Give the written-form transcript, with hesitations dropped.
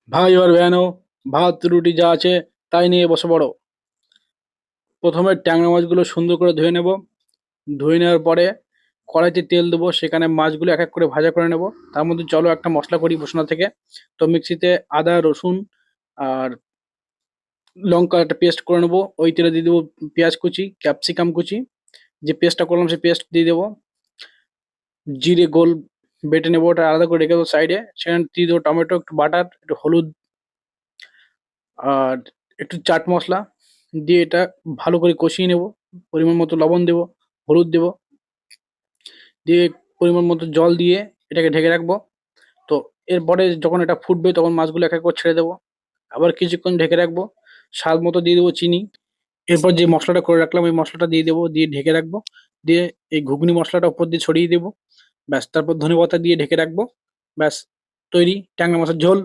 ভাই আর ভ্যানো, ভাত রুটি যা আছে তাই নিয়ে বসে পড়ো। প্রথমে ট্যাংরা মাছগুলো সুন্দর করে ধুয়ে নেব। ধুয়ে নেওয়ার পরে কড়াইতে তেল দেবো, সেখানে মাছগুলো এক এক করে ভাজা করে নেব। তার মধ্যে চলো একটা মশলা করি বসনা থেকে। তো মিক্সিতে আদা রসুন আর লঙ্কা একটা পেস্ট করে নেবো। ওই তেলে দিয়ে দেবো পেঁয়াজ কুচি, ক্যাপসিকাম কুচি, যে পেস্টটা করলাম সেই পেস্ট দিয়ে দেবো। জিরে গোল বেটে নেবো, ওটা আলাদা করে রেখে দেবো সাইডে। সেখানে দিয়ে দেবো টমেটো, একটু বাটার, একটু হলুদ আর একটু চাট মশলা দিয়ে এটা ভালো করে কষিয়ে নেব। পরিমাণ মতো লবণ দেবো, হলুদ দেবো, দিয়ে পরিমাণ মতো জল দিয়ে এটাকে ঢেকে রাখবো। তো এরপরে যখন এটা ফুটবে তখন মাছগুলো এক এক করে ছেড়ে দেবো। আবার কিছুক্ষণ ঢেকে রাখবো। স্বাদ মতো দিয়ে দেবো চিনি। এরপর যে মশলাটা করে রাখলাম ওই মশলাটা দিয়ে দেবো, দিয়ে ঢেকে রাখবো। দিয়ে এই ঘুগনি মশলাটা উপর দিয়ে ছড়িয়ে দেবো। ব্যাস, তারপর ধনেপাতা দিয়ে ঢেকে রাখবো। ব্যাস, তৈরি ট্যাংরা মাছের ঝোল।